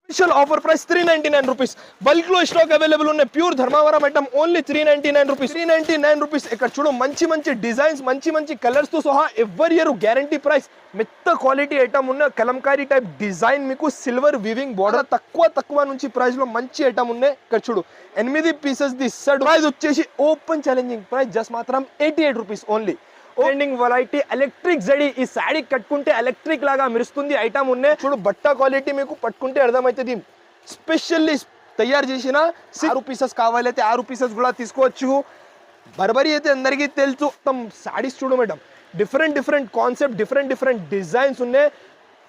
Special offer price 399 rupees. Bulk లో stock available ఉన్నాయి. Pure Dharmavaram item only 399 rupees. 399 rupees. ఇక్కడ చూడు మంచి మంచి డిజైన్స్, మంచి మంచి కలర్స్ తో సహా ఎవరి ఇయర్ గ్యారంటీ ప్రైస్. మెత్త క్వాలిటీ ఐటమ్ ఉన్న కలంకారీ టైప్ డిజైన్, మీకు సిల్వర్ వీవింగ్ బోర్డర్, తక్కువ నుంచి ప్రైస్ లో మంచి ఐటమ్ ఉన్నాయి. ఇక్కడ చూడు 8 పీసెస్ ది సెట్. ప్రైస్ వచ్చేసి ఓపెన్ ఛాలెంజింగ్ ప్రైస్ జస్ట్ మాత్రం 88 rupees only. Trending variety electric జడి. ఈ సాడీ కట్టుకుంటే ఎలక్ట్రిక్ లాగా మెరుస్తుంది ఐటమ్ ఉన్నాయి. చూడు బట్ట క్వాలిటీ మీకు పట్టుకుంటే అర్థమవుతుంది. స్పెషల్లీ తయారు చేసిన 6 పీసెస్ కావాలైతే 6 పీసెస్ కూడా తీసుకోవచ్చు. బర్బరీ అయితే అందరికీ తెలుసు. మొత్తం సాడీస్ చూడు madam, different concept, different designs ఉన్నాయి.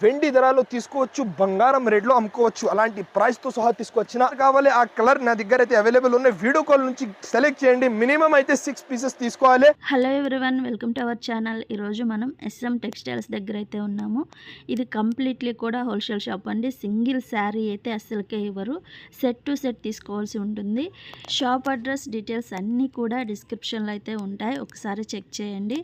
వెండి ధరలో తీసుకోవచ్చు, బంగారం రేట్లో అమ్ముకోవచ్చు. అలాంటి ప్రైస్ తో సహా తీసుకొచ్చిన కావాలి ఆ కలర్ నా దగ్గర అయితే అవైలబుల్ ఉన్నాయి. వీడియో కాల్ నుంచి సెలెక్ట్ చేయండి. మినిమం అయితే 6 పీసెస్ తీసుకోవాలి. Hello everyone, welcome to our channel. ఈరోజు మనం SM టెక్స్టైల్స్ దగ్గర అయితే ఉన్నాము. ఇది కంప్లీట్లీ కూడా హోల్సేల్ షాప్ అండి. సింగిల్ శారీ అయితే అస్సలకే ఇవ్వరు, సెట్ టు సెట్ తీసుకోవాల్సి ఉంటుంది. షాప్ అడ్రస్ డీటెయిల్స్ అన్నీ కూడా డిస్క్రిప్షన్లో అయితే ఉంటాయి, ఒకసారి చెక్ చేయండి.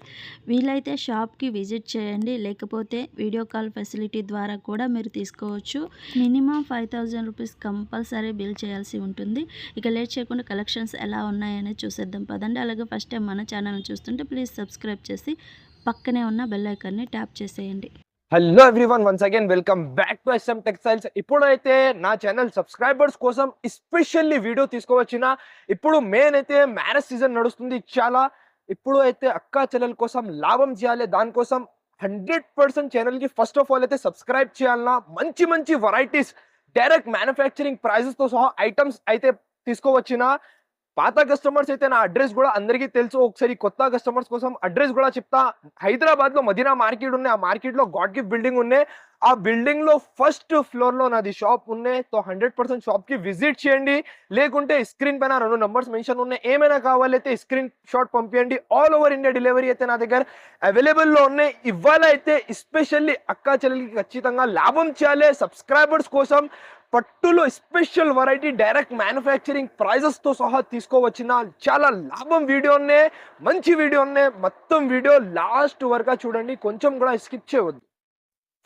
వీలైతే షాప్కి విజిట్ చేయండి, లేకపోతే వీడియో కాల్ ఫెసిలిటీ ద్వారా కూడా మీరు తీసుకోవచ్చు. మినిమం 5000 రూపీస్ కంపల్సరీ బిల్ చేయాల్సి ఉంటుంది. ఇక లేట్ చేయకుండా కలెక్షన్స్ ఎలా ఉన్నాయని చూసేద్దాం పదండి. అలాగే ఫస్ట్ టైం మన ఛానల్ చూస్తుంటే ప్లీజ్ సబ్స్క్రైబ్ చేసి పక్కనే ఉన్న బెల్ ఐకాన్ని ట్యాప్ చేసేయండి. Hello everyone, once again welcome back to SM textiles. ఇప్పుడైతే నా ఛానల్ సబ్స్క్రైబర్స్ కోసం ఎస్పెషల్లీ వీడియో తీసుకోవచ్చిన. ఇప్పుడు మెయిన్ అయితే మ్యారేజ్ సీజన్ నడుస్తుంది చాలా. ఇప్పుడు అయితే అక్క చెల్లెల కోసం లాభం చేయాలి. దానికోసం 100% ఛానల్ కి ఫస్ట్ ఆఫ్ ఆల్ అయితే సబ్స్క్రైబ్ చేయాలన్నా. మంచి వెరైటీస్, డైరెక్ట్ మ్యానుఫ్యాక్చరింగ్ ప్రైజెస్ తో సహా ఐటమ్స్ అయితే తీసుకోవచ్చిన. పాత కస్టమర్స్ అయితే నా అడ్రస్ కూడా అందరికీ తెలుసు. ఒకసారి కొత్త కస్టమర్స్ కోసం అడ్రస్ కూడా చెప్తా. హైదరాబాద్ లో మదీనా మార్కెట్ ఉన్నాయి. ఆ మార్కెట్ లో గాడ్ గిఫ్ట్ బిల్డింగ్ ఉన్నాయి. ఆ బిల్డింగ్ లో ఫస్ట్ ఫ్లోర్ లో నాది షాప్ ఉన్నాయి. సో 100% షాప్ కి విజిట్ చేయండి. లేకుంటే స్క్రీన్ పైన 2 నంబర్స్ మెన్షన్ ఉన్నాయి. ఏమైనా కావాలైతే స్క్రీన్ షాట్ పంపించండి. ఆల్ ఓవర్ ఇండియా డెలివరీ అయితే నా దగ్గర అవైలబుల్ లో ఉన్నాయి. ఇవాళ అయితే ఎస్పెషల్లీ అక్క చెల్లెలకి ఖచ్చితంగా లాభం చేయాలి. సబ్స్క్రైబర్స్ కోసం పట్టులో special variety, direct manufacturing prices తో సహా తీసుకోవచ్చిన. చాలా లాభం వీడియోనే, మంచి వీడియోనే. మొత్తం వీడియో లాస్ట్ వరకు చూడండి, కొంచెం కూడా స్కిప్ చేయవద్దు.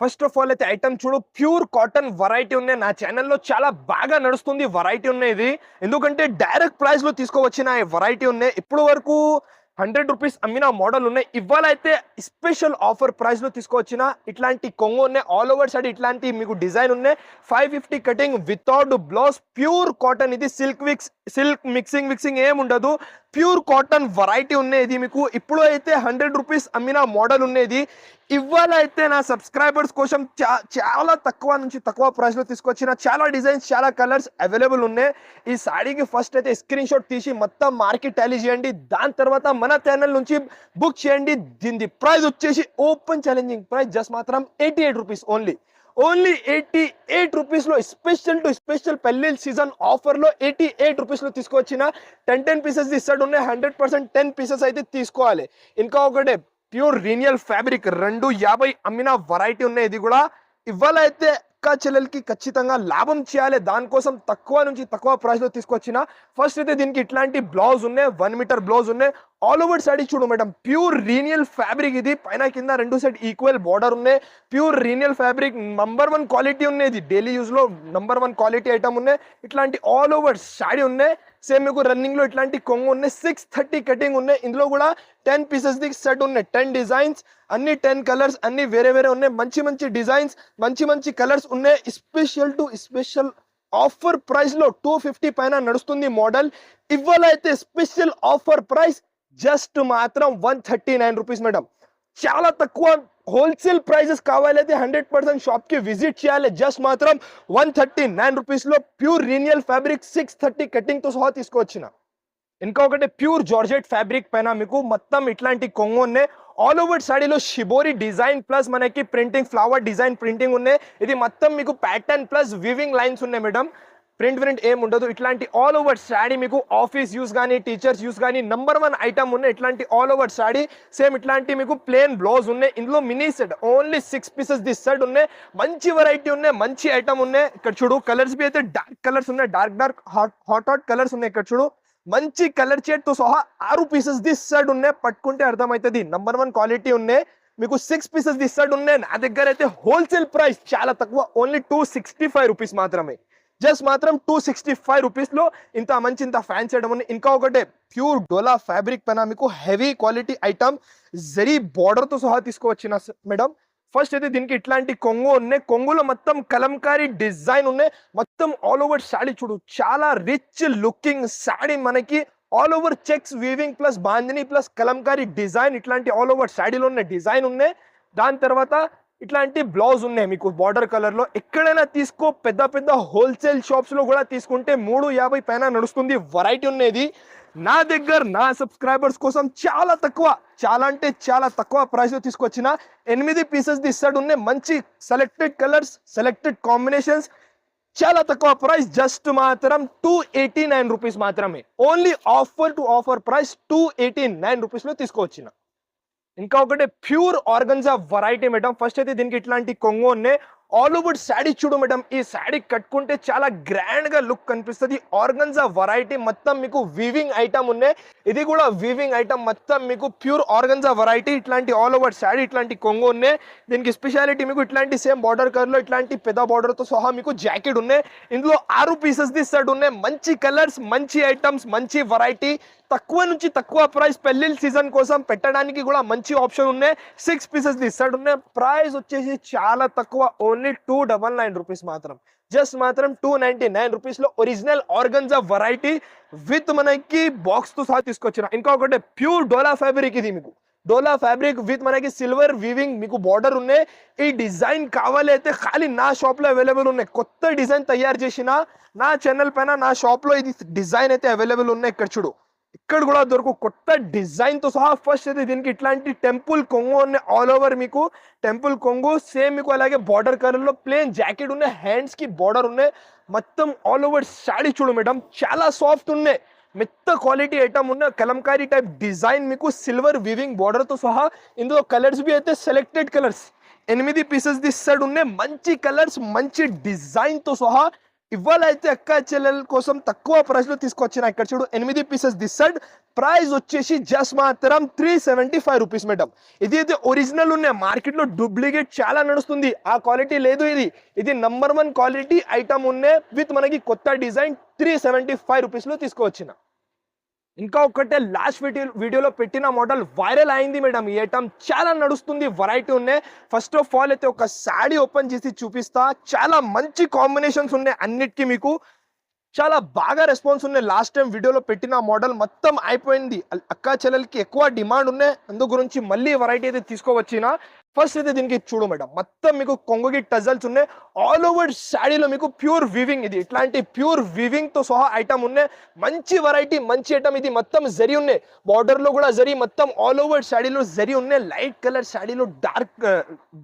ఫస్ట్ ఆఫ్ ఆల్ అయితే ఐటమ్ చూడు, ప్యూర్ కాటన్ వెరైటీ ఉన్నాయి. నా ఛానల్లో చాలా బాగా నడుస్తుంది వెరైటీ ఉన్నాయి ఇది. ఎందుకంటే డైరెక్ట్ ప్రైస్ లో తీసుకోవచ్చిన వెరైటీ ఉన్నాయి. ఇప్పుడు వరకు 100 రూపీస్ అమ్మిన మోడల్ ఉన్నాయి. ఇవాళ అయితే స్పెషల్ ఆఫర్ ప్రైస్ లో తీసుకోవచ్చిన. ఇట్లాంటి కొంగు ఉన్నాయి, ఆల్ ఓవర్ సైడ్ ఇట్లాంటి మీకు డిజైన్ ఉన్నాయి. 550 cutting without blouse, pure cotton. ఇది సిల్క్ మిక్సింగ్ ఏం ఉండదు. ప్యూర్ కాటన్ వెరైటీ ఉన్నాయి ఇది మీకు. ఇప్పుడు అయితే 100 రూపీస్ అమ్మిన మోడల్ ఉన్నది. ఇవాళ అయితే నా సబ్స్క్రైబర్స్ కోసం చాలా తక్కువ నుంచి తక్కువ ప్రైస్ లో తీసుకొచ్చిన. చాలా డిజైన్స్, చాలా కలర్స్ అవైలబుల్ ఉన్నాయి. ఈ సాడీకి ఫస్ట్ అయితే స్క్రీన్ షాట్ తీసి మొత్తం మార్కెట్ టాలీ చేయండి. దాని తర్వాత మన ఛానల్ నుంచి బుక్ చేయండి. దీని ప్రైస్ వచ్చేసి ఓపెన్ ఛాలెంజింగ్ ప్రైస్ జస్ట్ మాత్రం 88 రూపీస్ ఓన్లీ 88 రూపీస్ లో స్పెషల్ టు స్పెషల్ పెళ్లి సీజన్ ఆఫర్ లో 88 రూపీస్ లో తీసుకొచ్చిన. 10 పీసెస్ ఇస్తాడు ఉన్నాయి. 100% 10 పీసెస్ అయితే తీసుకోవాలి. ఇంకా ఒకటే ప్యూర్ రీనియల్ ఫ్యాబ్రిక్ 250 అమ్మిన వెరైటీ ఉన్నాయి. ఇది కూడా ఇవాళ అయితే అక్క చెల్లెలకి ఖచ్చితంగా లాభం చేయాలి. దానికోసం తక్కువ నుంచి తక్కువ ప్రైస్ లో తీసుకొచ్చిన. ఫస్ట్ అయితే దీనికి ఇట్లాంటి బ్లౌజ్ ఉన్నాయి, 1 మీటర్ బ్లౌజ్ ఉన్నాయి. ఆల్ ఓవర్ సాడీ చూడు మేడం, ప్యూర్ రీనియల్ ఫ్యాబ్రిక్. ఇది పైన కింద 2 సైడ్ ఈక్వల్ బార్డర్ ఉన్నాయి. Pure renal fabric, number 1 quality ఉన్నాయి. ఇది డైలీ యూజ్ లో నంబర్ 1 క్వాలిటీ ఐటమ్ ఉన్నాయి. ఇట్లాంటి ఆల్ ఓవర్ సాడీ ఉన్నాయి. సేమ్ మీకు రన్నింగ్ లో ఇట్లాంటి కొంగు ఉన్నాయి. 630 కటింగ్ ఉన్నాయి. ఇందులో కూడా 10 పీసెస్ ది సెట్ ఉన్నాయి. 10 డిజైన్స్, అన్ని 10 కలర్స్, అన్ని వేరే ఉన్నాయి. మంచి డిజైన్స్, మంచి కలర్స్ ఉన్నాయి. Special to special offer price లో 250 పైన నడుస్తుంది మోడల్. ఇవాళ అయితే స్పెషల్ ఆఫర్ ప్రైస్ జస్ట్ మాత్రం 139 రూపీస్ మేడం. చాలా తక్కువ. హోల్సేల్ ప్రైజెస్ కావాలైతే 100% షాప్ కి విజిట్ చేయాలి. జస్ట్ మాత్రం 139 రూపీస్ లో ప్యూర్ రీనియల్ ఫ్యాబ్రిక్ 630 కటింగ్ తో సహా తీసుకొచ్చిన. ఇంకొకటి ప్యూర్ జార్జెట్ ఫ్యాబ్రిక్ పైన మీకు మొత్తం ఇట్లాంటి కొంగు ఉన్నాయి. ఆల్ ఓవర్ సాడీలో షిబోరి డిజైన్ ప్లస్ మనకి ప్రింటింగ్, ఫ్లవర్ డిజైన్ ప్రింటింగ్ ఉన్నాయి. ఇది మొత్తం మీకు ప్యాటర్న్ ప్లస్ వివింగ్ లైన్స్ ఉన్నాయి మేడం. ప్రింట్ ఏం ఉండదు. ఇట్లాంటి ఆల్ ఓవర్ సాడీ మీకు ఆఫీస్ యూస్ కానీ, టీచర్స్ యూస్ కానీ నంబర్ 1 ఐటమ్ ఉన్నాయి. ఇట్లాంటి ఆల్ ఓవర్ సాడీ. సేమ్ ఇట్లాంటి మీకు ప్లేన్ బ్లౌజ్ ఉన్నాయి. ఇందులో మినీ సెట్ ఓన్లీ 6 పీసెస్ ది సెట్ ఉన్నాయి. మంచి వెరైటీ ఉన్నాయి, మంచి ఐటమ్ ఉన్నాయి. ఇక్కడ చూడు కలర్స్ బి అయితే డార్క్ కలర్స్ ఉన్నాయి, డార్క్ హాట్ కలర్స్ ఉన్నాయి. ఇక్కడ చూడు మంచి కలర్ షేడ్ తో సహా 6 పీసెస్ ది సెట్ ఉన్నాయి. పట్టుకుంటే అర్థమవుతుంది నంబర్ 1 క్వాలిటీ ఉన్నాయి. మీకు 6 పీసెస్ ఇస్తాడు ఉన్నాయి. నా దగ్గర అయితే హోల్సేల్ ప్రైస్ చాలా తక్కువ, ఓన్లీ 265 రూపీస్ మాత్రమే. జస్ట్ మాత్రం 265 రూపీస్ లో ఇంత మంచి ఇంత ఫ్యాన్సీ ఐటమ్ ఉంది. ఇంకా ఒకటే ప్యూర్ డోలా ఫ్యాబ్రిక్ పైన మీకు heavy quality item zari border తో సహా తీసుకువచ్చిన మేడం. ఫస్ట్ అయితే దీనికి ఇట్లాంటి కొంగు ఉన్నాయి, కొంగులో మొత్తం కలంకారీ డిజైన్ ఉన్నాయి, మొత్తం ఆల్ ఓవర్ శాడీ చూడు, చాలా రిచ్ లుకింగ్ శాడీ, మనకి all over checks weaving plus bandhani plus Kalamkari design, ఇట్లాంటి ఆల్ ఓవర్ శాడీలో ఉన్న డిజైన్ ఉన్నాయి. దాని తర్వాత ఇట్లాంటి బ్లౌజ్ ఉన్నాయి మీకు బార్డర్ కలర్ లో. ఎక్కడైనా తీసుకో, పెద్ద పెద్ద హోల్సేల్ షాప్స్ లో కూడా తీసుకుంటే 350 పైన నడుస్తుంది. వెరైటీ ఉన్నది. నా దగ్గర నా సబ్స్క్రైబర్స్ కోసం చాలా తక్కువ, చాలా అంటే చాలా తక్కువ ప్రైస్ లో తీసుకొచ్చిన 8 పీసెస్ ఇస్తాడు ఉన్నాయి. మంచి సెలెక్టెడ్ కలర్స్, సెలెక్టెడ్ కాంబినేషన్స్, చాలా తక్కువ ప్రైస్, జస్ట్ మాత్రం 289 రూపీస్ మాత్రమే. Only offer to offer price 289 rupees లో తీసుకొచ్చిన. ఇంకా ఒకటి pure organza variety madam. First అయితే దీనికి ఇట్లాంటి కొంగు ఉన్నాయి, ఆల్ ఓవర్ శాడీ చూడు మేడం. ఈ శాడీ కట్టుకుంటే చాలా గ్రాండ్ గా లుక్ కనిపిస్తుంది. ఆర్గన్జా వెరైటీ మొత్తం మీకు వీవింగ్ ఐటమ్ ఉన్నాయి. ఇది కూడా వీవింగ్ ఐటమ్ మొత్తం మీకు ప్యూర్ ఆర్గన్జా వెరైటీ. ఇట్లాంటి ఆల్ ఓవర్ శాడీ, ఇట్లాంటి కొంగు ఉన్నాయి. దీనికి స్పెషాలిటీ మీకు ఇట్లాంటి సేమ్ బార్డర్ కలర్ లో ఇట్లాంటి పెద్ద బార్డర్ తో సహా మీకు జాకెట్ ఉన్నాయి. ఇందులో 6 పీసెస్ సెట్ ఉన్నాయి. మంచి కలర్స్, మంచి ఐటమ్స్, మంచి వెరైటీ, తక్కువ నుంచి తక్కువ ప్రైస్. పెళ్లిళ్ళ సీజన్ కోసం పెట్టడానికి కూడా మంచి ఆప్షన్ ఉన్నాయి. 6 పీసెస్ సెట్ ఉన్నాయి. ప్రైస్ వచ్చేసి చాలా తక్కువ, ఓన్లీ 299 రూపీస్ మాత్రం. జస్ట్ మాత్రం 299 రూపీస్ లో ఒరిజినల్ ఆర్గన్జా వెరైటీ విత్ మనకి బాక్స్ తో సహా తీసుకొచ్చిన. ఇంకా ఒకటి ప్యూర్ డోలా ఫ్యాబ్రిక్. ఇది మీకు డోలా ఫ్యాబ్రిక్ విత్ మనకి సిల్వర్ వీవింగ్ మీకు బార్డర్ ఉన్నాయి. ఈ డిజైన్ కావాలి అయితే ఖాళీ నా షాప్ లో అవైలబుల్ ఉన్నాయి. కొత్త డిజైన్ తయారు చేసిన నా ఛానల్ పైన, నా షాప్ లో ఇది డిజైన్ అయితే అవైలబుల్ ఉన్నాయి. ఇక్కడ చూడు, ఇక్కడ కూడా దొరుకు కొత్త డిజైన్ తో సహా. ఫస్ట్ అయితే దీనికి ఇట్లాంటి టెంపుల్ కొంగు ఉన్నాయి, ఆల్ ఓవర్ మీకు టెంపుల్ కొంగు సేమ్ మీకు, అలాగే బార్డర్ కలర్ లో ప్లేన్ జాకెట్ ఉన్నాయి, హ్యాండ్స్ కి బార్డర్ ఉన్నాయి, మొత్తం ఆల్ ఓవర్ శాడీ చూడు మేడం, చాలా సాఫ్ట్ ఉన్నాయి, మెత్త క్వాలిటీ ఐటమ్ ఉన్న కలంకారీ టైప్ డిజైన్ మీకు సిల్వర్ వీవింగ్ బార్డర్ తో సహా. ఇందులో కలర్స్ బి అయితే సెలెక్టెడ్ కలర్స్ 8 పీసెస్ సెట్ ఉన్నాయి. మంచి కలర్స్, మంచి డిజైన్ తో సహా. ఇవాళ అయితే అక్క చెల్లెల కోసం తక్కువ ప్రైస్ లో తీసుకొచ్చిన. ఇక్కడ చూడు, 8 పీసెస్ సెట్, ప్రైస్ వచ్చేసి జస్ట్ మాత్రం 375 రూపీస్ మేడం. ఇది అయితే ఒరిజినల్ ఉన్నాయి. మార్కెట్ లో డూప్లికేట్ చాలా నడుస్తుంది, ఆ క్వాలిటీ లేదు. ఇది నంబర్ 1 క్వాలిటీ ఐటమ్ ఉన్నాయి విత్ మనకి కొత్త డిజైన్. 375 రూపీస్ లో తీసుకువచ్చిన. ఇంకా ఒకటే లాస్ట్ వీడియోలో పెట్టిన మోడల్ వైరల్ అయింది మేడం. ఈ ఐటమ్ చాలా నడుస్తుంది, వెరైటీ ఉన్నాయి. ఫస్ట్ ఆఫ్ ఆల్ అయితే ఒక శాడీ ఓపెన్ చేసి చూపిస్తా. చాలా మంచి కాంబినేషన్స్ ఉన్నాయి అన్నిటికీ, మీకు చాలా బాగా రెస్పాన్స్ ఉన్నాయి. లాస్ట్ టైం వీడియోలో పెట్టిన మోడల్ మొత్తం అయిపోయింది. అక్కా చెల్లెలకి ఎక్కువ డిమాండ్ ఉన్నాయి, అందు గురించి మళ్ళీ వెరైటీ అయితే తీసుకోవచ్చిన. ఫస్ట్ అయితే దీనికి చూడు మేడం, మొత్తం మీకు కొంగుకి టజల్స్ ఉన్నాయి, ఆల్ ఓవర్ శాడీలో మీకు ప్యూర్ వీవింగ్. ఇది ఇట్లాంటి ప్యూర్ వీవింగ్ తో సహా ఐటమ్ ఉన్నాయి. మంచి వెరైటీ, మంచి ఐటమ్. ఇది మొత్తం జరీ ఉన్నాయి, బార్డర్ లో కూడా జరీ, మొత్తం ఆల్ ఓవర్ శాడీలో జరీ ఉన్నాయి. లైట్ కలర్ శాడీలో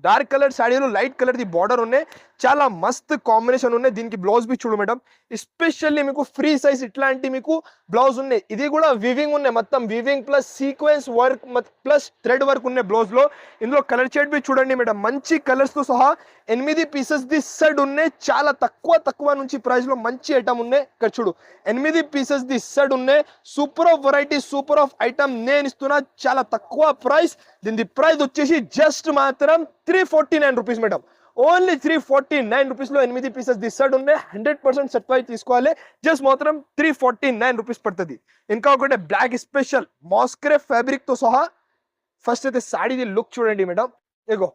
డార్క్ కలర్ శాడీలో లైట్ కలర్ ది బార్డర్ ఉన్నాయి. చాలా మస్త్ కాంబినేషన్ ఉన్నాయి. దీనికి బ్లౌజ్ బి చూడు మేడం, ఎస్పెషల్లీ మీకు ఫ్రీ సైజ్ ఇట్లాంటి మీకు బ్లౌజ్ ఉన్నాయి. ఇది కూడా వీవింగ్ ఉన్నాయి, మొత్తం weaving plus sequence work plus thread work ఉన్నాయి బ్లౌజ్ లో. ఇందులో కలర్ షేడ్ బి చూడండి మేడం, మంచి కలర్స్ తో సహా 8 పీసెస్ సెట్ ఉన్నాయి. చాలా తక్కువ నుంచి ప్రైస్ లో మంచి ఐటమ్ ఉన్నాయి. ఇక్కడ చూడు, 8 పీసెస్ సెట్ ఉన్నాయి. Super of variety, super of item నేను ఇస్తున్నా, చాలా తక్కువ ప్రైస్. దీని ప్రైస్ వచ్చేసి జస్ట్ మాత్రం 349 రూపీస్ మేడం. ఓన్లీ 349 రూపీస్ లో 8 పీసెస్ సెట్ ఉన్నాయి. 100% సర్టిఫైడ్ తీసుకోవాలి. జస్ట్ మాత్రం 349 రూపీస్ పడుతుంది. ఇంకా ఒకటి బ్లాక్ స్పెషల్ మాస్క్రే ఫ్యాబ్రిక్ తో సహా. ఫస్ట్ అయితే శాడీది లుక్ చూడండి మేడం, ఇగో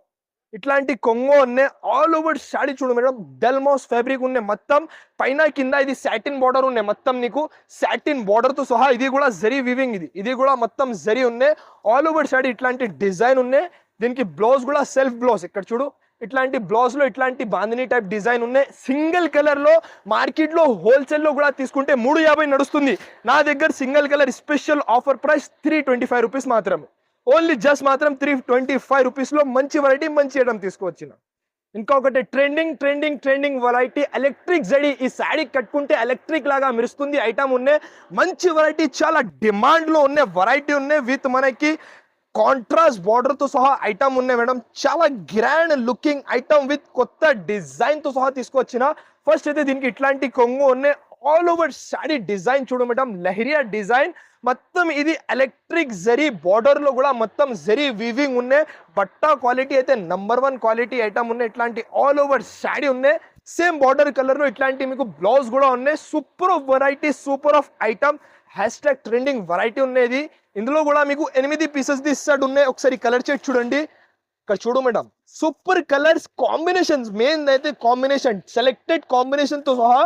ఇట్లాంటి కొంగు ఉన్నాయి, ఆల్ ఓవర్ శాడీ చూడు మేడం. డెల్మాస్ ఫ్యాబ్రిక్ ఉన్నాయి, మొత్తం పైన కింద ఇది సాటిన్ బార్డర్ ఉన్నాయి, మొత్తం నీకు సాటిన్ బార్డర్ తో సహా. ఇది కూడా జరీ వీవింగ్, ఇది కూడా మొత్తం జరీ ఉన్నాయి. ఆల్ ఓవర్ శాడీ ఇట్లాంటి డిజైన్ ఉన్నాయి. దీనికి బ్లౌజ్ కూడా సెల్ఫ్ బ్లౌజ్. ఇక్కడ చూడు, ఇట్లాంటి బ్లౌజ్ లో ఇట్లాంటి బాందిని టైప్ డిజైన్ ఉన్నాయి. సింగిల్ కలర్ లో మార్కెట్ లో హోల్సేల్ లో కూడా తీసుకుంటే 350 నడుస్తుంది. నా దగ్గర single colour special offer price 325 rupees మాత్రమే. ఓన్లీ జస్ట్ మాత్రం 325 రూపీస్ లో మంచి వెరైటీ, మంచి ఐటమ్ తీసుకువచ్చిన. ఇంకొకటి ట్రెండింగ్ వెరైటీ ఎలక్ట్రిక్ జడీ. ఈ శాడీ కట్టుకుంటే ఎలక్ట్రిక్ లాగా మెరుస్తుంది ఐటమ్ ఉన్నాయి. మంచి వెరైటీ, చాలా డిమాండ్ లో ఉన్నాయి వెరైటీ ఉన్నాయి. విత్ మనకి కాంట్రాస్ట్ బార్డర్ తో సహా ఐటమ్ ఉన్నాయి మేడం. చాలా గ్రాండ్ లుకింగ్ ఐటమ్ విత్ కొత్త డిజైన్ తో సహా తీసుకొచ్చిన. ఫస్ట్ అయితే దీనికి ఇట్లాంటి కొంగు ఉన్నాయి, ఆల్ ఓవర్ శారీ డిజైన్ చూడు మేడం, లెహరియా డిజైన్ మొత్తం ఇది ఎలక్ట్రిక్ జరీ బార్డర్ లో కూడా మొత్తం జరీ వీవింగ్ ఉన్నాయి. బట్టా క్వాలిటీ అయితే నంబర్ 1 క్వాలిటీ ఐటమ్ ఉన్నాయి. ఇట్లాంటి ఆల్ ఓవర్ శారీ ఉన్నాయి. సేమ్ బార్డర్ కలర్ లో ఇట్లాంటి మీకు బ్లౌజ్ కూడా ఉన్నాయి. Super of variety, super of item, hashtag trending variety ఉన్నది. ఇందులో కూడా మీకు 8 పీసెస్ ది సెట్ ఉన్నాయి. ఒకసారి కలర్ చార్ట్ చూడండి. ఇక్కడ చూడు madam, super colours combinations, main అయితే కాంబినేషన్, సెలెక్టెడ్ కాంబినేషన్ తో సహా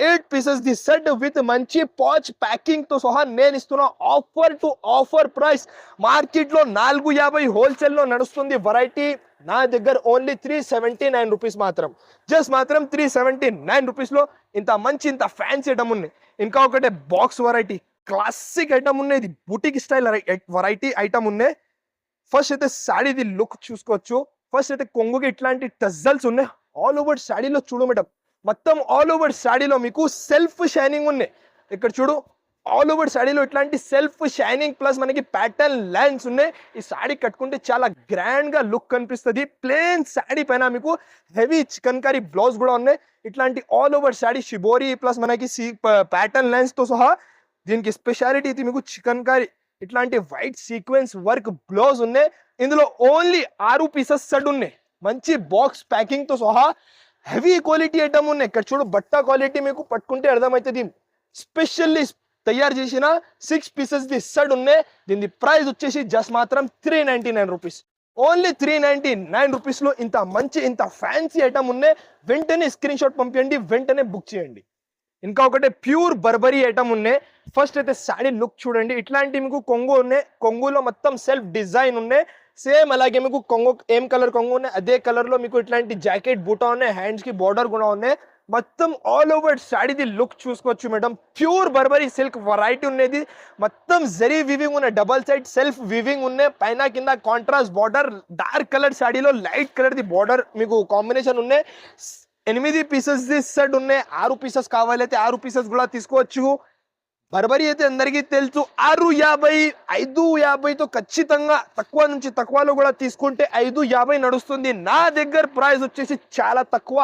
8 పీసెస్ ది సెట్ విత్ మంచి పాచ్ ప్యాకింగ్ తో సహా నేను ఇస్తున్నా offer to offer price. Market లో 450 హోల్సేల్ లో నడుస్తుంది వెరైటీ, నా దగ్గర ఓన్లీ 379 రూపీస్ మాత్రం. జస్ట్ మాత్రం 379 రూపీస్ లో ఇంత మంచి ఇంత ఫ్యాన్సీ ఐటమ్ ఉన్నాయి. ఇంకా ఒకటే బాక్స్ వెరైటీ, క్లాసిక్ ఐటమ్ ఉన్నాయి. బుటిక్ స్టైల్ వెరైటీ ఐటమ్ ఉన్నాయి. ఫస్ట్ అయితే శారీది లుక్ చూసుకోవచ్చు. ఫస్ట్ అయితే కొంగుకి ఇట్లాంటి టజల్స్ ఉన్నాయి. ఆల్ ఓవర్ శారీలో చూడు మేడం, మొత్తం ఆల్ ఓవర్ శారీలో మీకు సెల్ఫ్ షైనింగ్ ఉన్నాయి. ఇక్కడ చూడు, ఆల్ ఓవర్ శారీలో ఇట్లాంటి సెల్ఫ్ షైనింగ్ ప్లస్ మనకి ప్యాటర్న్ లైన్స్ ఉన్నాయి. ఈ శారీ కట్టుకుంటే చాలా గ్రాండ్ గా లుక్ కనిపిస్తుంది. ప్లేన్ శారీ పైన మీకు హెవీ చికన్ కరీ బ్లౌజ్ కూడా ఉన్నాయి. ఇట్లాంటి all over sari shibori plus మనకి ప్యాటర్న్ లైన్స్ తో సహా దీనికి స్పెషాలిటీ ఇది మీకు చికన్ కరీ ఇట్లాంటి వైట్ సీక్వెన్స్ వర్క్ బ్లౌజ్ ఉన్నాయి. ఇందులో ఓన్లీ 6 పీసెస్ సెట్ ఉన్నాయి. మంచి బాక్స్ ప్యాకింగ్ తో సహా హెవీ క్వాలిటీ ఐటమ్ ఉన్నాయి. ఇక్కడ చూడు, బట్ట క్వాలిటీ మీకు పట్టుకుంటే అర్థమవుతుంది. స్పెషల్లీ తయారు చేసిన 6 పీసెస్ ది సెట్ ఉన్నాయి. దీని ప్రైస్ వచ్చేసి జస్ట్ మాత్రం 399 రూపీస్. ఓన్లీ 399 రూపీస్ లో ఇంత మంచి ఇంత ఫ్యాన్సీ ఐటమ్ ఉన్నాయి. వెంటనే స్క్రీన్ షాట్ పంపించండి, వెంటనే బుక్ చేయండి. ఇంకా ఒకటే ప్యూర్ బర్బరీ ఐటమ్ ఉన్నాయి. ఫస్ట్ అయితే శారీ లుక్ చూడండి. ఇట్లాంటి మీకు కొంగు ఉన్నాయి. కొంగులో మొత్తం సెల్ఫ్ డిజైన్ ఉన్నాయి. సేమ్ అలాగే మీకు కొంగు ఏం కలర్ కొంగు ఉన్నాయి అదే కలర్ లో మీకు ఇట్లాంటి జాకెట్ బూటా ఉన్నాయి. హ్యాండ్స్ కి బార్డర్ కూడా ఉన్నాయి. మొత్తం ఆల్ ఓవర్ శారీది లుక్ చూసుకోవచ్చు madam. Pure Burberry silk variety ఉన్నది. మొత్తం జరీ వివింగ్ ఉన్నాయి. డబల్ సైడ్ సెల్ఫ్ వివింగ్ ఉన్నాయి. పైన కింద కాంట్రాస్ట్ బార్డర్, డార్క్ కలర్ శారీలో లైట్ కలర్ ది బార్డర్ మీకు కాంబినేషన్ ఉన్నాయి. 8 పీసెస్ ది సెట్ ఉన్నాయి. 6 పీసెస్ కావాలైతే 6 పీసెస్ కూడా తీసుకోవచ్చు. బర్బరీ అయితే అందరికీ తెలుసు 650, 550తో ఖచ్చితంగా తక్కువ నుంచి తక్కువలో కూడా తీసుకుంటే 550 నడుస్తుంది. నా దగ్గర ప్రైస్ వచ్చేసి చాలా తక్కువ,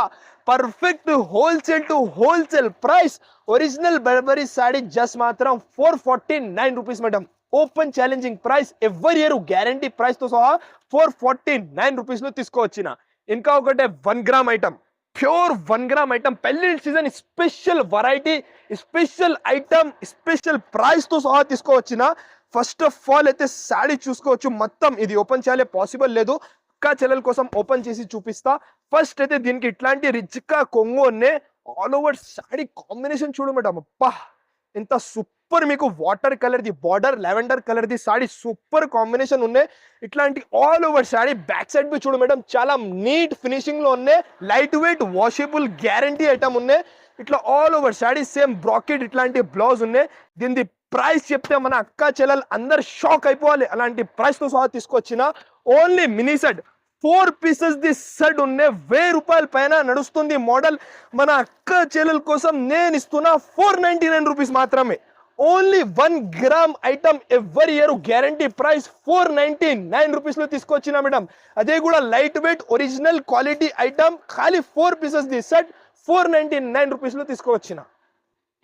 perfect wholesale to wholesale price. Original Burberry sari just మాత్రం 449 rupees madam. Open challenging price, every year guarantee price తో సహా 449 రూపీస్ లో తీసుకోవచ్చిన. ఇంకా ఒకటే 1 gram item, pure 1 gram item, పెళ్లి season special variety, special item, special price తో సహా తీసుకోవచ్చిన. ఫస్ట్ ఆఫ్ ఆల్ అయితే శారీ చూసుకోవచ్చు. మొత్తం ఇది ఓపెన్ చేయాలి పాసిబుల్ లేదు, అక్క చెల్లెల కోసం ఓపెన్ చేసి చూపిస్తా. ఫస్ట్ అయితే దీనికి ఇట్లాంటి రిచ్ గా కొంగు ఉన్నాయి. ఆల్ ఓవర్ శారీ కాంబినేషన్ చూడు మేడం, అబ్బా ఎంత సూపర్. మీకు వాటర్ కలర్ ది బార్డర్, లెవెండర్ కలర్ ది సారీ సూపర్ కాంబినేషన్ ఉన్నాయి. ఇట్లాంటి all over sari back side బి చూడు మేడం, చాలా నీట్ ఫినిషింగ్ లో ఉన్నాయి. Light weight washable guarantee item ఉన్నాయి. ఇట్లా all over sari same bracket ఇట్లాంటి బ్లౌజ్ ఉన్నాయి. దీని ప్రైస్ చెప్తే మన అక్క చెల్లెలు అందరు షాక్ అయిపోవాలి. అలాంటి ప్రైస్ తో సహా తీసుకొచ్చిన. ఓన్లీ మినీ సెట్ 4 పీసెస్ ది సెట్ ఉన్నాయి. 1000 రూపాయల పైన నడుస్తుంది మోడల్. మన అక్క చెల్లెల కోసం నేను ఇస్తున్నా 499 రూపీస్ మాత్రమే. ఓన్లీ 1 గ్రామ్ ఐటమ్, ఎవరి ఇయర్ గ్యారంటీ ప్రైస్ 499 రూపీస్ లో తీసుకొచ్చిన మేడం. అదే కూడా light weight original quality item, ఖాళీ 4 పీసెస్ ది సెట్ 499 రూపీస్ లో తీసుకొచ్చిన.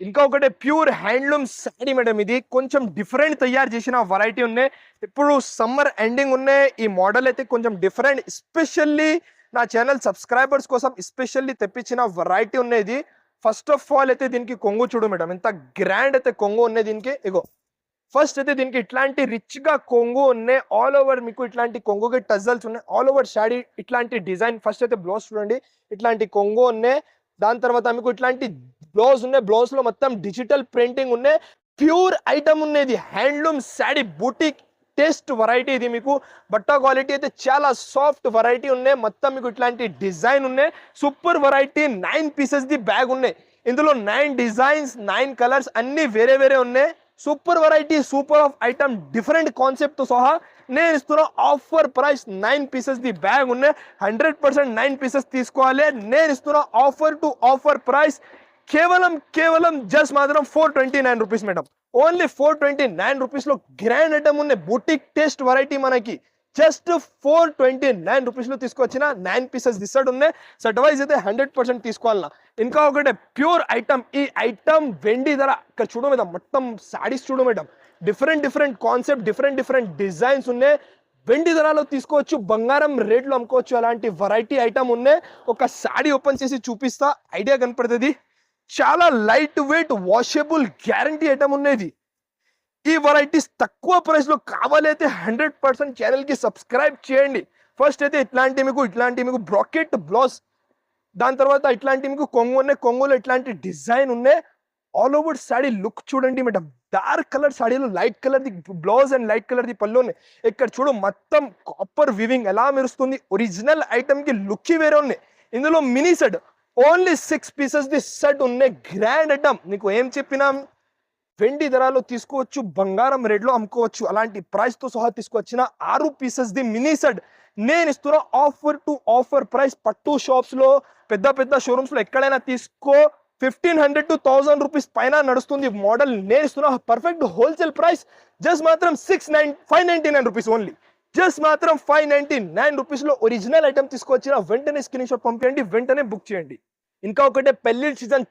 ఇంకా ఒకటే ప్యూర్ హ్యాండ్లూమ్ శారీ మేడం. ఇది కొంచెం డిఫరెంట్ తయారు చేసిన వెరైటీ ఉన్నాయి. ఇప్పుడు సమ్మర్ ఎండింగ్ ఉన్నాయి. ఈ మోడల్ అయితే కొంచెం డిఫరెంట్, ఎస్పెషల్లీ నా ఛానల్ సబ్స్క్రైబర్స్ కోసం ఎస్పెషల్లీ తెప్పించిన వెరైటీ ఉన్నది. ఫస్ట్ ఆఫ్ ఆల్ అయితే దీనికి కొంగు చూడు మేడం, ఎంత గ్రాండ్ అయితే కొంగు ఉన్నాయి దీనికి. ఇగో ఫస్ట్ అయితే దీనికి ఇట్లాంటి రిచ్ గా కొంగు ఉన్నాయి. ఆల్ ఓవర్ మీకు ఇట్లాంటి కొంగుకి టజల్స్ ఉన్నాయి. ఆల్ ఓవర్ శారీ ఇట్లాంటి డిజైన్. ఫస్ట్ అయితే బ్లౌజ్ చూడండి, ఇట్లాంటి కొంగు ఉన్నాయి. దాని తర్వాత మీకు ఇట్లాంటి బ్లౌజ్ ఉన్నాయి. బ్లౌజ్ లో మొత్తం డిజిటల్ ప్రింటింగ్ ఉన్నాయి. ప్యూర్ ఐటమ్ ఉన్నది. Handloom sari boutique taste variety ఇది. మీకు బట్ట క్వాలిటీ అయితే చాలా సాఫ్ట్ వెరైటీ ఉన్నాయి. మొత్తం మీకు ఇట్లాంటి డిజైన్ ఉన్నాయి. Super variety. 9 pieces the bag ఉన్నాయి. ఇందులో 9 డిజైన్స్, 9 కలర్స్ అన్ని వేరే వేరే ఉన్నాయి. Super variety, super of item, different concept తో సహా నేను ఇస్తున్నా offer price. 9 pieces the bag ఉన్నాయి. 100% 9 పీసెస్ తీసుకోవాలి. నేను ఇస్తున్నా ఆఫర్ టు ఆఫర్ ప్రైస్ కేవలం జస్ట్ మాత్రం 429 రూపీస్ మేడం. ఓన్లీ 429 రూపీస్ లో గ్రాండ్ ఐటమ్ ఉన్నాయి. బుటిక్ టేస్ట్ వెరైటీ మనకి జస్ట్ 429 రూపీస్లో తీసుకొచ్చిన 9 పీసెస్ దిస్ ఉన్నాయి. సెట్ వైజ్ అయితే 100% తీసుకోవాలన్నా. ఇంకా ఒకటే ప్యూర్ ఐటమ్, ఈ ఐటమ్ వెండి ధర ఇక్కడ చూడ మేడం, మొత్తం సాడీస్ చూడ madam, different concept, different designs ఉన్నాయి. వెండి ధరలో తీసుకోవచ్చు, బంగారం రేట్లో అమ్ముకోవచ్చు. అలాంటి వెరైటీ ఐటమ్ ఉన్నాయి. ఒక సాడీ ఓపెన్ చేసి చూపిస్తా, ఐడియా కనపడుతుంది. చాలా light weight washable guarantee item ఉన్నది. ఈ వెరైటీస్ తక్కువ ప్రైస్ లో కావాలైతే 100% ఛానల్ కి సబ్స్క్రైబ్ చేయండి. ఫస్ట్ అయితే ఇట్లాంటి మీకు బ్రాకెట్ బ్లౌజ్, దాని తర్వాత ఇట్లాంటి మీకు కొంగు ఉన్నాయి, కొంగులో ఇట్లాంటి డిజైన్ ఉన్నాయి. ఆల్ ఓవర్ సాడీ లుక్ చూడండి మేడం, డార్క్ కలర్ సాడీలో లైట్ కలర్ ది బ్లౌజ్ అండ్ లైట్ కలర్ ది పళ్ళు ఉన్నాయి. ఇక్కడ చూడు మొత్తం కాపర్ వివింగ్ ఎలా మెరుస్తుంది. ఒరిజినల్ ఐటమ్ కి లుక్ వేరే ఉన్నాయి. ఇందులో మినీ సెట్ ఓన్లీ 6 పీసెస్ ది సెట్ ఉన్నాయి. గ్రాండ్ ఐటమ్, నీకు ఏం చెప్పినా వెండి ధరలో తీసుకోవచ్చు, బంగారం రేట్లో అమ్ముకోవచ్చు. అలాంటి ప్రైస్ తో సహా తీసుకొచ్చిన 6 పీసెస్ ది మినీ సెట్ నేను ఇస్తున్నా ఆఫర్ టు ఆఫర్ ప్రైస్. పట్టు షాప్స్ లో, పెద్ద షోరూమ్స్ లో ఎక్కడైనా తీసుకో 1500 to 1000 రూపీస్ పైన నడుస్తుంది మోడల్. నేను ఇస్తున్నా పర్ఫెక్ట్ హోల్సేల్ ప్రైస్ జస్ట్ మాత్రం 599 రూపీస్ ఓన్లీ. జస్ట్ మాత్రం 599 రూపీస్ లో ఒరిజినల్ ఐటమ్ తీసుకొచ్చిన వెంటనే స్క్రీన్ షాట్ పంపించండి, వెంటనే బుక్ చేయండి. ఇంకా ఒకటే పెళ్లి సీజన్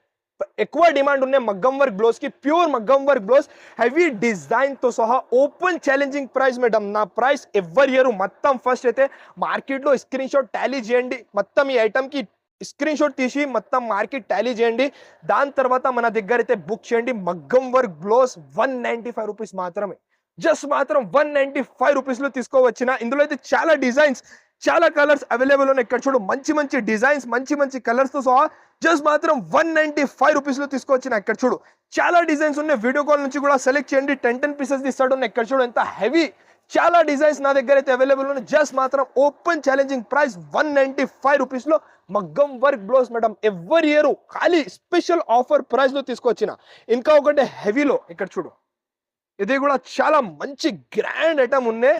ఎక్కువ డిమాండ్ ఉన్నాయి మగ్గం వర్క్ బ్లౌజ్ కి. ప్యూర్ మగ్గం వర్క్ బ్లౌజ్ హెవీ డిజైన్ తో సహా ఓపెన్ ఛాలెంజింగ్ ప్రైస్ మేడం. నా ప్రైస్ ఎవరి ఇయర్ మొత్తం ఫస్ట్ అయితే మార్కెట్ లో స్క్రీన్ షాట్ టాలీ చేయండి. మొత్తం ఈ ఐటమ్ కి స్క్రీన్ షాట్ తీసి మొత్తం మార్కెట్ టాలీ చేయండి. దాని తర్వాత మన దగ్గర అయితే బుక్ చేయండి. మగ్గం వర్క్ బ్లౌజ్ 195 రూపీస్ మాత్రమే. జస్ట్ మాత్రం 195 రూపీస్ లో తీసుకోవచ్చిన. ఇందులో అయితే చాలా డిజైన్స్, చాలా కలర్స్ అవైలబుల్ ఉన్నాయి. ఇక్కడ చూడు మంచి డిజైన్స్, మంచి కలర్స్ తో సహా జస్ట్ మాత్రం 195 రూపీస్ లో తీసుకొచ్చిన. ఇక్కడ చూడు చాలా డిజైన్స్ ఉన్నాయి. వీడియో కాల్ నుంచి కూడా సెలెక్ట్ చేయండి. 10 పీసెస్ ఇస్తాడు ఉన్నాయి. ఇక్కడ చూడు ఎంత హెవీ, చాలా డిజైన్స్ నా దగ్గర అయితే అవైలబుల్ ఉన్నాయి. జస్ట్ మాత్రం ఓపెన్ ఛాలెంజింగ్ ప్రైస్ 195 రూపీస్ లో మగ్గం వర్క్ బ్లౌజ్ మేడం. ఎవరి ఇయర్ ఖాళీ స్పెషల్ ఆఫర్ ప్రైస్ లో తీసుకొచ్చిన. ఇంకా ఒకటి హెవీలో ఇక్కడ చూడు, ఇది కూడా చాలా మంచి గ్రాండ్ ఐటమ్ ఉన్నాయి.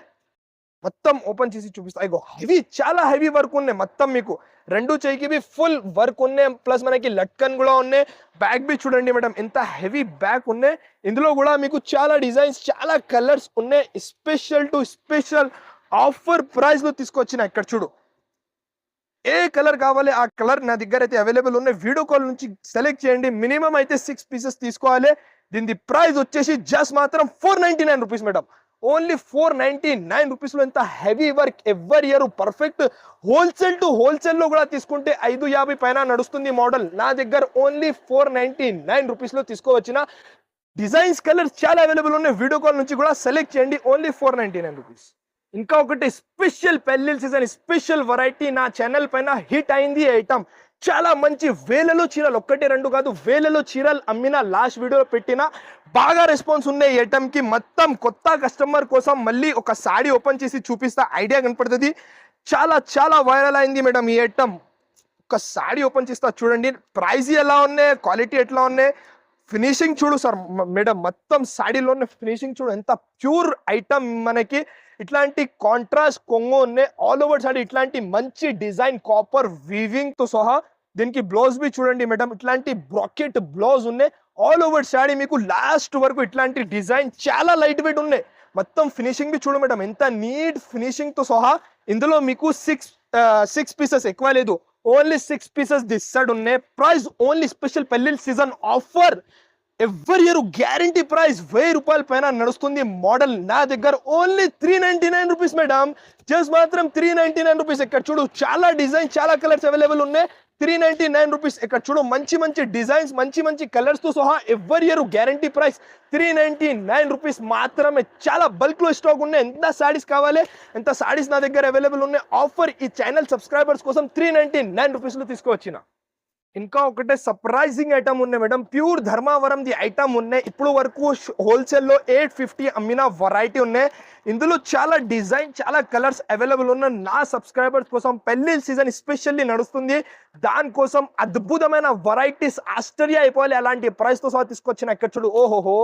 మొత్తం ఓపెన్ చేసి చూపిస్తా. ఇగో హెవీ, చాలా హెవీ వర్క్ ఉన్నాయి. మొత్తం మీకు రెండు చేయికి బి ఫుల్ వర్క్ ఉన్నాయి. ప్లస్ మనకి లట్కన్ కూడా ఉన్నాయి. బ్యాగ్ బి చూడండి మేడం, ఎంత హెవీ బ్యాగ్ ఉన్నాయి. ఇందులో కూడా మీకు చాలా డిజైన్స్, చాలా కలర్స్ ఉన్నాయి. స్పెషల్ ఆఫర్ ప్రైస్ లో తీసుకొచ్చిన. ఇక్కడ చూడు ఏ కలర్ కావాలి ఆ కలర్ నా దగ్గర అయితే అవైలబుల్ ఉన్నాయి. వీడియో కాల్ నుంచి సెలెక్ట్ చేయండి. మినిమం అయితే 6 పీసెస్ తీసుకోవాలి. దీని ప్రైస్ వచ్చేసి జస్ట్ మాత్రం 499 రూపీస్ మేడం. ఓన్లీ 499 రూపీస్ లో ఎంత హెవీ వర్క్ ఎవరి year perfect wholesale to wholesale లో కూడా తీసుకుంటే 550 పైన నడుస్తుంది మోడల్. నా దగ్గర ఓన్లీ 499 రూపీస్ లో తీసుకోవచ్చిన. డిజైన్స్, కలర్స్ చాలా అవైలబుల్ ఉన్నాయి. వీడియో కాల్ నుంచి కూడా సెలెక్ట్ చేయండి. Only 499 rupees. ఇంకా ఒకటి స్పెషల్ పెళ్లిళ్ళ సీజన్ స్పెషల్ వెరైటీ నా ఛానల్ పైన హిట్ అయింది ఐటమ్. చాలా మంచి వేలలో చీరలు, 1-2 కాదు, వేలలో చీరలు అమ్మిన. లాస్ట్ వీడియోలో పెట్టిన బాగా రెస్పాన్స్ ఉన్నాయి ఈ ఐటమ్ కి. మొత్తం కొత్త కస్టమర్ కోసం మళ్ళీ ఒక సాడీ ఓపెన్ చేసి చూపిస్తా, ఐడియా కనపడుతుంది. చాలా వైరల్ అయింది మేడం ఈ ఐటమ్. ఒక సాడీ ఓపెన్ చేస్తా చూడండి. ప్రైస్ ఎలా ఉన్నాయి, క్వాలిటీ ఎట్లా ఉన్నాయి, ఫినిషింగ్ చూడు సార్ మేడం. మొత్తం సాడీలోనే ఫినిషింగ్ చూడు, ఎంత ప్యూర్ ఐటమ్. మనకి ఇట్లాంటి కాంట్రాస్ట్ కొంగు ఉన్నాయి. ఆల్ ఓవర్ సాడీ ఇట్లాంటి మంచి డిజైన్ కాపర్ వీవింగ్ తో సహా. దీనికి బ్లౌజ్ బి చూడండి మేడం, ఇట్లాంటి బ్రాకెట్ బ్లౌజ్ ఉన్నాయి. ఆల్ ఓవర్ సాడీ మీకు లాస్ట్ వరకు ఇట్లాంటి డిజైన్, చాలా లైట్ వెయిట్ ఉన్నాయి. మొత్తం ఫినిషింగ్ బి చూడు మేడం, ఎంత నీట్ ఫినిషింగ్ తో సహా. ఇందులో మీకు 6 పీసెస్, ఎక్కువ లేదు, ఓన్లీ 6 పీసెస్ దిస్ సైడ్ ఉన్నాయి. ప్రైస్ ఓన్లీ స్పెషల్ పెళ్లిళ్ళ season offer. Every year guarantee price 1000 రూపాయల పైన నడుస్తుంది మోడల్. నా దగ్గర ఓన్లీ 399 రూపీస్ మేడం. జస్ట్ మాత్రం 399 రూపీస్. ఇక్కడ చూడు చాలా డిజైన్, చాలా కలర్స్ అవైలబుల్ ఉన్నాయి. 399 రూపీస్. ఇక్కడ చూడు మంచి డిజైన్స్, మంచి కలర్స్ తో సహా. ఎవరి ఇయర్ గ్యారంటీ ప్రైస్ 399 రూపీస్ మాత్రమే. చాలా బల్క్ లో స్టాక్ ఉన్నాయి. ఎంత సాడీస్ కావాలి, ఎంత సాడీస్ నా దగ్గర అవైలబుల్ ఉన్నాయి. ఆఫర్ ఈ ఛానల్ సబ్స్క్రైబర్స్ కోసం 399 రూపీస్ లో తీసుకువచ్చిన. ఇంకా ఒకటే సర్ప్రైజింగ్ ఐటమ్ ఉన్నాయి madam. Pure Dharmavaram the item ఉన్నాయి. ఇప్పుడు వరకు హోల్సేల్లో 850 అమ్మిన వెరైటీ ఉన్నాయి. ఇందులో చాలా డిజైన్, చాలా కలర్స్ అవైలబుల్ ఉన్నాయి. నా సబ్స్క్రైబర్స్ కోసం పెళ్లి సీజన్ స్పెషల్లీ నడుస్తుంది. దానికోసం అద్భుతమైన వెరైటీస్ ఆశ్చర్య అయిపోవాలి అలాంటి ప్రైస్ తో సహా తీసుకొచ్చిన ఇక్కడ చూడు ఓహోహో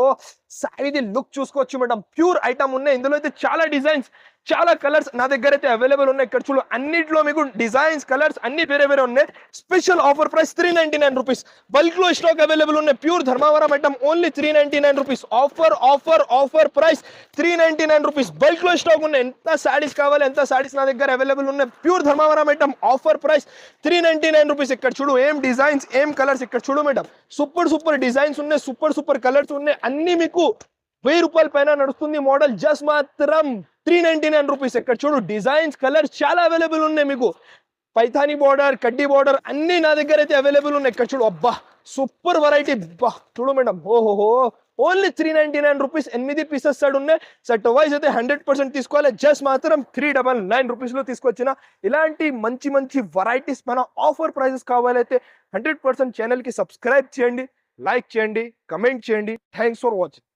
సారీది లుక్ చూసుకోవచ్చు మేడం ప్యూర్ ఐటమ్ ఉన్నాయి ఇందులో అయితే చాలా డిజైన్స్ చాలా కలర్స్ నా దగ్గర అయితే అవైలబుల్ ఉన్నాయి ఇక్కడ చూడు అన్నిట్లో మీకు డిజైన్స్ కలర్స్ అన్ని వేరే వేరే ఉన్నాయి special offer price 399 rupees bulk లో స్టాక్ అవైలబుల్ ఉన్నాయి pure Dharmavaram item only 399 rupees offer offer offer price 399 rupees bulk లో స్టాక్ ఉన్నాయి ఎంత సారీస్ కావాలి ఎంత సారీస్ నా దగ్గర అవైలబుల్ ఉన్నాయి pure Dharmavaram item offer price 399 rupees ఇక్కడ చూడు ఏం డిజైన్స్ ఏం కలర్స్ ఇక్కడ చూడు మేడం సూపర్ సూపర్ డిజైన్స్ ఉన్నాయి సూపర్ సూపర్ కలర్స్ ఉన్నాయి అన్ని మీకు 1000 రూపాయల పైన నడుస్తుంది మోడల్ జస్ట్ మాత్రం 399 రూపీస్ ఇక్కడ చూడు డిజైన్స్ కలర్స్ చాలా అవైలబుల్ ఉన్నాయి మీకు పైథానీ బార్డర్ కడ్డీ బార్డర్ అన్ని నా దగ్గర అయితే అవైలబుల్ ఉన్నాయి ఇక్కడ చూడు అబ్బా సూపర్ వెరైటీ బా చూడు మేడం ఓహోహో ఓన్లీ 399 రూపీస్ 8 పీసెస్ సెట్ ఉన్నాయి సెట్ వైజ్ అయితే 100% తీసుకోవాలి జస్ట్ మాత్రం 399 రూపీస్ లో తీసుకొచ్చిన ఇలాంటి మంచి మంచి వెరైటీస్ మన ఆఫర్ ప్రైజెస్ కావాలైతే 100% ఛానల్ కి సబ్స్క్రైబ్ చేయండి లైక్ చేయండి కమెంట్ చేయండి థ్యాంక్స్ ఫర్ వాచింగ్